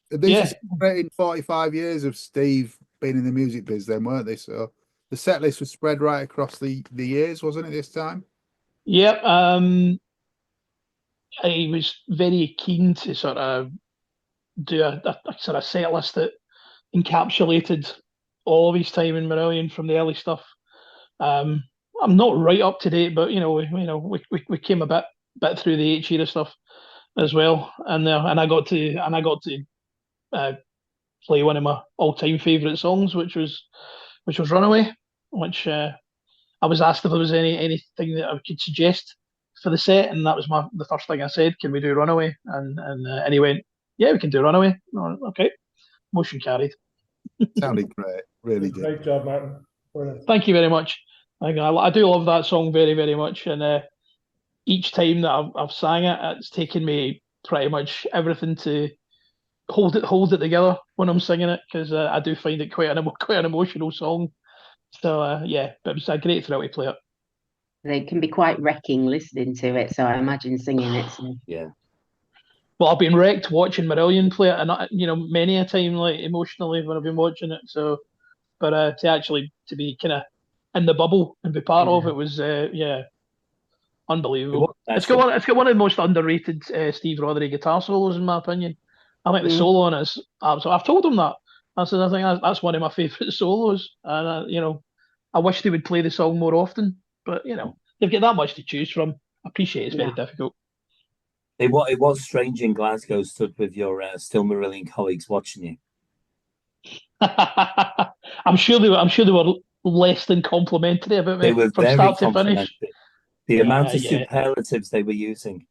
These are celebrating 45 years of Steve being in the music biz, then, weren't they? So the set list was spread right across the years, wasn't it? This time. Yep. I was very keen to sort of do a sort of set list that encapsulated all of his time in Marillion from the early stuff. I'm not right up to date, but we came a bit through the H era stuff as well, and I got to play one of my all-time favourite songs, which was Runaway, which I was asked if there was anything that I could suggest for the set, and that was the first thing I said. Can we do Runaway? And he went, yeah, we can do Runaway. Oh, okay, motion carried. Sounded great, really did. Great job, Martin. Brilliant. Thank you very much. I do love that song very, very much, and each time that I've sang it, it's taken me pretty much everything to hold it together when I'm singing it, because I do find it quite an emotional song. So yeah, but it was a great thrill to play it. It can be quite wrecking listening to it, so I imagine singing it. So. Yeah. Well, I've been wrecked watching Marillion play it, and many a time, like emotionally, when I've been watching it. So, but to be kind of in the bubble and be part of it was unbelievable. It's got one of the most underrated Steve Rothery guitar solos, in my opinion. I think the solo on it is absolutely. I've told him that. I said I think that's one of my favourite solos, and I wish they would play the song more often. But they've got that much to choose from. I appreciate it's very difficult. It was strange in Glasgow, stood with your StillMarillion colleagues watching you. I'm sure they were less than complimentary about me. They were from very start to finish. The amount of superlatives they were using.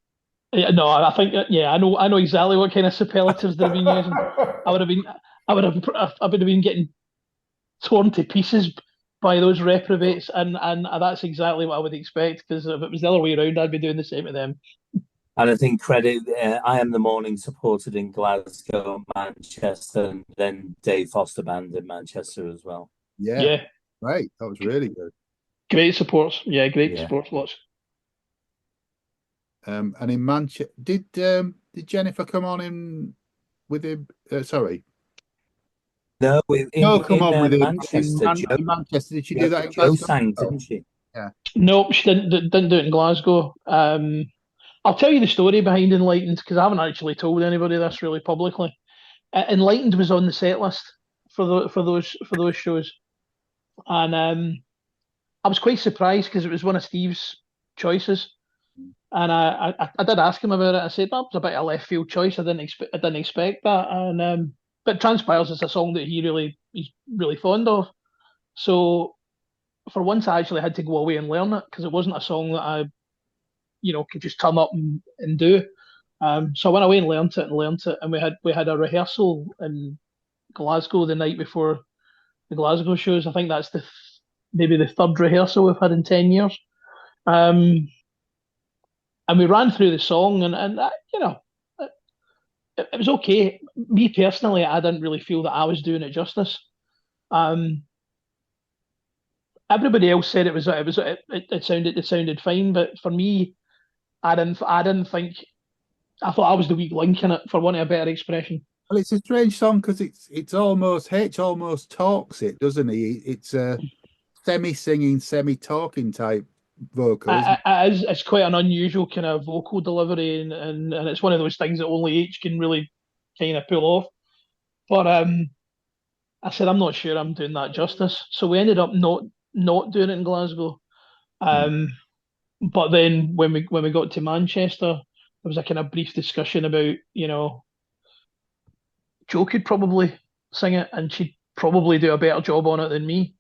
Yeah, no, I think I know exactly what kind of superlatives they've been using. I would have been getting torn to pieces by those reprobates, and that's exactly what I would expect, because if it was the other way around, I'd be doing the same to them. And I think I Am the Morning supported in Glasgow, Manchester, and then Dave Foster Band in Manchester as well. Yeah. Right. That was really good. Great supports. Yeah, great supports lots. And in Manchester, did Jennifer come on in with him? Sorry. No, come on with him Manchester. in Manchester. Did she do that? Joe sang, didn't she? Yeah. No, she didn't do it in Glasgow. I'll tell you the story behind Enlightened, because I haven't actually told anybody this really publicly. Enlightened was on the set list for those shows, and I was quite surprised because it was one of Steve's choices, and I did ask him about it. I said that was a bit of a left field choice. I didn't expect that, and but it transpires it's a song that he's really fond of. So for once, I actually had to go away and learn it, because it wasn't a song that I could just turn up and do. So I went away and learnt it, and we had a rehearsal in Glasgow the night before the Glasgow shows. I think that's maybe the third rehearsal we've had in 10 years. And we ran through the song, and it was okay. Me personally, I didn't really feel that I was doing it justice. Everybody else said it sounded fine, but for me, I didn't think. I thought I was the weak link in it, for want of a better expression. Well, it's a strange song because it's almost H almost talks it, doesn't he? It's a semi-singing, semi-talking type vocal. It's quite an unusual kind of vocal delivery, and it's one of those things that only H can really kind of pull off. But I said I'm not sure I'm doing that justice, so we ended up not doing it in Glasgow. But then when we got to Manchester, there was a kind of brief discussion about, Jo could probably sing it, and probably do a better job on it than me.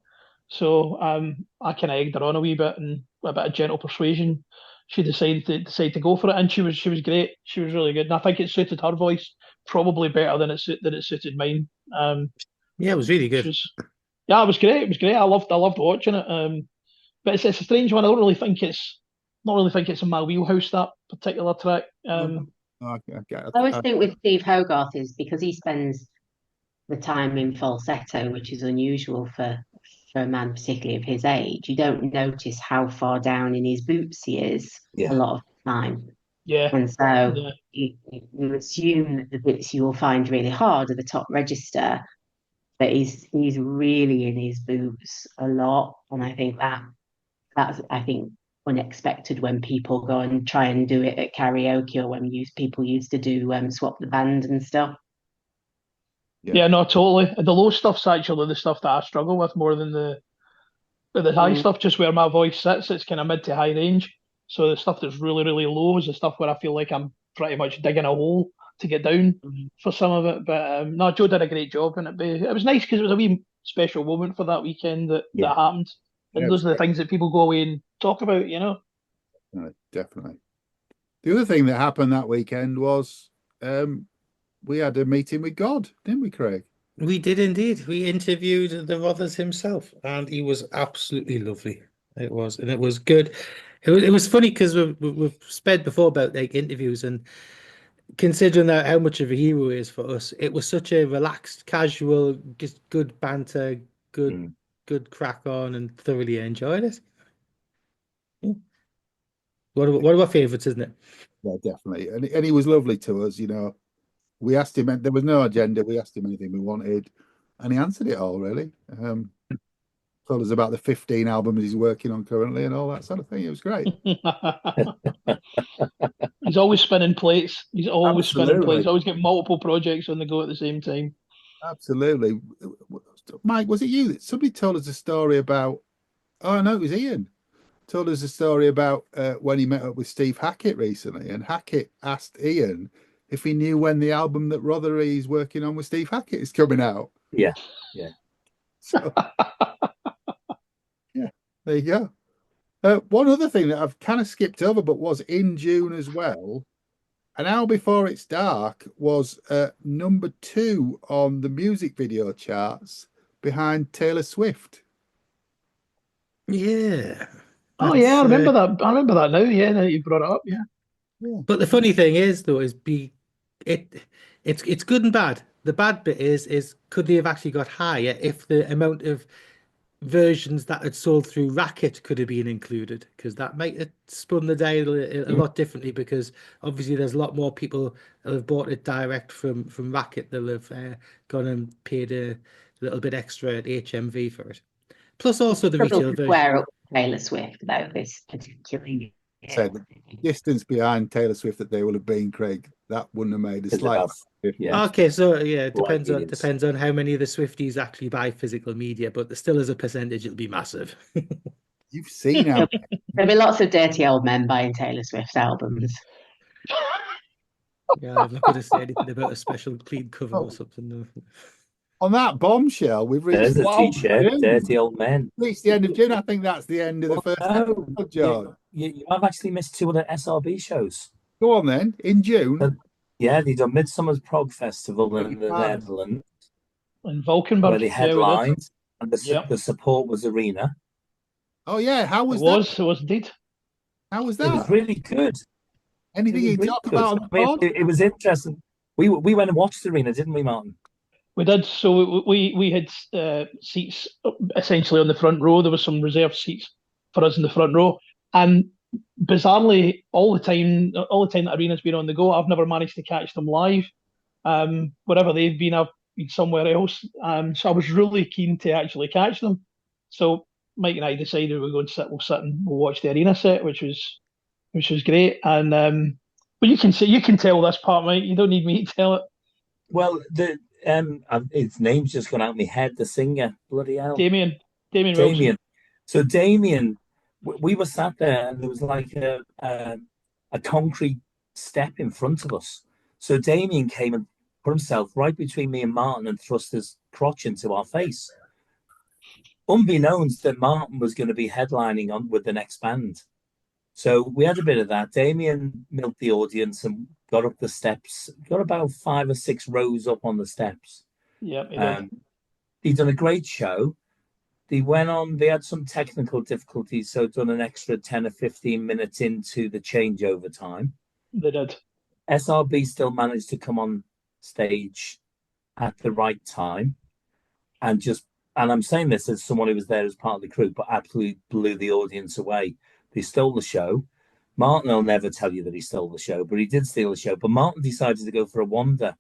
So I kind of egged her on a wee bit, and a bit of gentle persuasion. She decided to go for it, and she was great. She was really good, and I think it suited her voice probably better than it suited mine. Yeah, it was really good. Yeah, it was great. It was great. I loved watching it. But it's a strange one. I don't really think it's in my wheelhouse, that particular track. I always think with Steve Hogarth is because he spends the time in falsetto, which is unusual for a man, particularly of his age. You don't notice how far down in his boots he is a lot of the time. Yeah. And so you assume that the bits you will find really hard are the top register, but he's really in his boots a lot. And I think that's unexpected when people go and try and do it at karaoke, or when people used to do swap the band and stuff. Yeah, no, totally. The low stuff's actually the stuff that I struggle with more than the high stuff, just where my voice sits. It's kind of mid to high range. So the stuff that's really, really low is the stuff where I feel like I'm pretty much digging a hole to get down for some of it. But no, Joe did a great job, and it was nice because it was a wee special moment for that weekend that happened. And those are the things that people go away and talk about, you know. Definitely. The other thing that happened that weekend was we had a meeting with God, didn't we, Craig? We did indeed. We interviewed the Rothers himself, and he was absolutely lovely. It was good. It was funny because we've spent before about like interviews, and considering that how much of a hero he is for us, it was such a relaxed, casual, just good banter, good crack on, and thoroughly enjoyed it. Yeah. One of our favourites, isn't it? Yeah, definitely. And he was lovely to us, you know. We asked him, there was no agenda. We asked him anything we wanted, and he answered it all, really. Told us about the 15 albums he's working on currently and all that sort of thing. It was great. He's always spinning plates. He's always Absolutely. spinning plates. Always got multiple projects on the go at the same time. Absolutely. Mike, was it you that somebody told us a story about? Oh, no, it was Ian. Told us a story about when he met up with Steve Hackett recently, and Hackett asked Ian if he knew when the album that Rothery's working on with Steve Hackett is coming out. Yeah. So, yeah, there you go. One other thing that I've kind of skipped over, but was in June as well, An Hour Before It's Dark was number 2 on the music video charts behind Taylor Swift. Yeah. Oh yeah, I remember that. I remember that now. Yeah, now that you brought it up. Yeah. But the funny thing is, though, it's good and bad. The bad bit is could they have actually got higher if the amount of versions that had sold through Racket could have been included, because that might have spun the dial a lot differently, because obviously there's a lot more people that have bought it direct from Racket that have gone and paid a little bit extra at HMV for it. Plus also the retail version. Square up Taylor Swift, though, this particular year. So the distance behind Taylor Swift that they will have been, Craig, that wouldn't have made a slight. Yeah. Okay, so yeah, it depends on how many of the Swifties actually buy physical media, but still as a percentage, it'll be massive. You've seen how there'll be lots of dirty old men buying Taylor Swift albums. Yeah, I'm not going to say anything about a special clean cover or something. No. On that bombshell, we've reached the t-shirt, Dirty Old Men. Reached the end of June. I think that's the end of the first episode, John. You have actually missed 2 other SRB shows. Go on then, in June. They done Midsummer's Prog Festival in the Netherlands. In Valkenburg. Where they headlined, and the support was Arena. Oh yeah, how was that? It was indeed. How was that? It was really good. Anything you talk about on the pod? It was interesting. We went and watched Arena, didn't we, Martin? We did. So we had seats essentially on the front row. There was some reserved seats for us in the front row, and bizarrely, all the time that Arena's been on the go, I've never managed to catch them live. Wherever they've been, I've been somewhere else. So I was really keen to actually catch them. So Mike and I decided we'll sit and we'll watch the Arena set, which was great. And but you can tell this part, Mike. You don't need me to tell it. Well, his name's just gone out of my head. The singer, bloody hell, Damien. So Damien, we were sat there, and there was like a concrete step in front of us. So Damien came and put himself right between me and Martin and thrust his crotch into our face. Unbeknownst that Martin was going to be headlining on with the next band. So we had a bit of that. Damien milked the audience and got up the steps, got about 5 or 6 rows up on the steps. Yeah, he did. He'd done a great show. They went on, they had some technical difficulties, so done an extra 10 or 15 minutes into the changeover time. They did. SRB still managed to come on stage at the right time and I'm saying this as someone who was there as part of the crew, but absolutely blew the audience away. They stole the show. Martin will never tell you that he stole the show, but he did steal the show. But Martin decided to go for a wander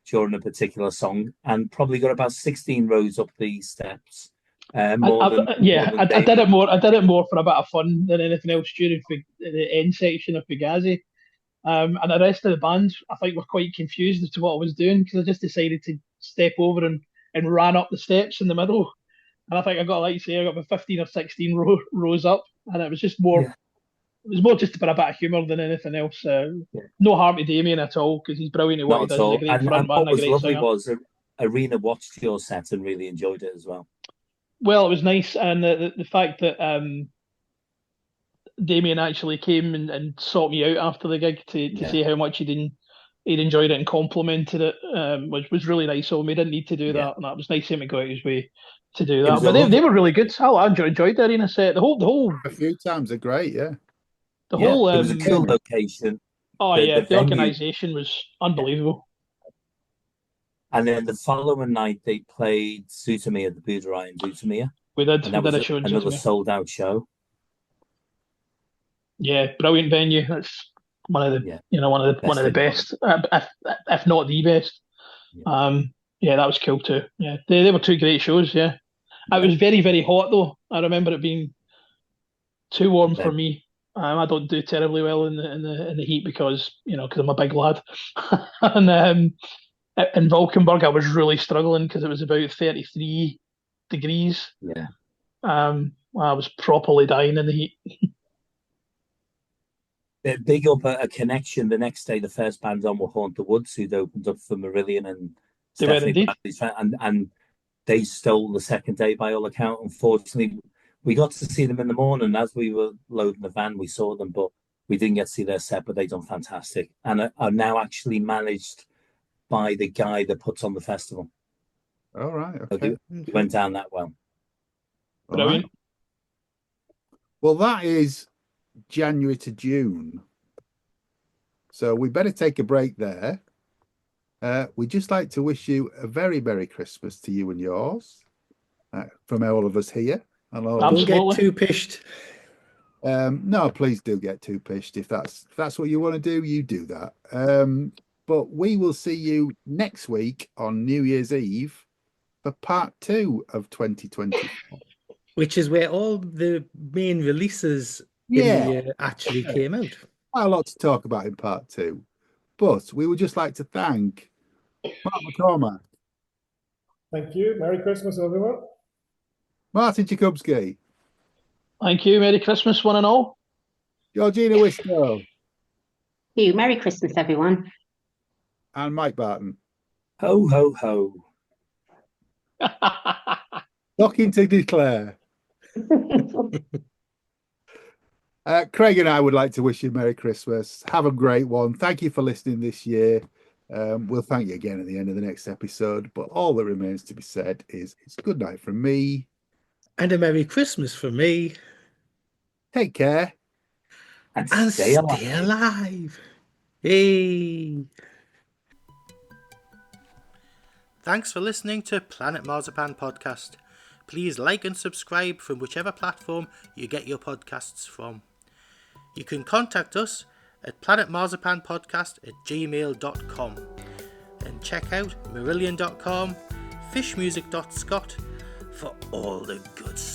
during a particular song and probably got about 16 rows up the steps. I did it more. I did it more for a bit of fun than anything else during the end section of Fugazi. And the rest of the band, I think, were quite confused as to what I was doing because I just decided to step over and ran up the steps in the middle. And I think I got about 15 or 16 rows up, and it was just more. Yeah. It was more just for a bit of humour than anything else. No harm to Damien at all because he's brilliant at what he does. He's a great frontman, what was lovely singer. Was Arena watched your set and really enjoyed it as well. Well, it was nice, and the fact that Damien actually came and sought me out after the gig to see how much he'd enjoyed it and complimented it was really nice. So we didn't need to do that, and that was nice of him to go out his way to do that. But they were really good. So I enjoyed the Arena set. The whole a few times are great, yeah. The whole it was a cool location. Oh the organisation was unbelievable. And then the following night they played Zoetermeer at the Boerderij in Zoetermeer. We did a show in another Zoetermeer. Sold out show. Yeah, brilliant venue. That's one of the best, if not the best. Yeah. That was cool too. Yeah, they were 2 great shows. Yeah, it was very, very hot though. I remember it being too warm for me. I don't do terribly well in the heat because I'm a big lad. And in Valkenburg I was really struggling because it was about 33 degrees. Yeah. I was properly dying in the heat. Big up a connection. The next day, the first band on were Haunt the Woods, who'd opened up for Marillion and they were indeed. And they stole the second day by all account. Unfortunately, we got to see them in the morning as we were loading the van. We saw them, but we didn't get to see their set. But they done fantastic, and are now actually managed by the guy that puts on the festival. All right, okay. So it went down that well. Brilliant. Right. Well, that is January to June, so we better take a break there. We'd just like to wish you a very Merry Christmas to you and yours from all of us here. Don't get too pished. No, please do get too pished. If that's what you want to do, you do that. But we will see you next week on New Year's Eve for part 2 of 2024. Which is where all the main releases in the year actually came out. Quite a lot to talk about in part 2. But we would just like to thank Mark McCormac. Thank you. Merry Christmas, everyone. Martin Jakubski. Thank you. Merry Christmas, one and all. Georgina Wistow. Thank you. Merry Christmas, everyone. And Mike Barton. Ho, ho, ho. Talking to declare. Craig and I would like to wish you Merry Christmas. Have a great one. Thank you for listening this year. We'll thank you again at the end of the next episode. But all that remains to be said is it's good night from me. And a Merry Christmas from me. Take care. And stay alive. Hey. Thanks for listening to Planet Marzipan Podcast. Please like and subscribe from whichever platform you get your podcasts from. You can contact us at planetmarzipanpodcast@gmail.com and check out marillion.com, fishmusic.scot for all the good stuff.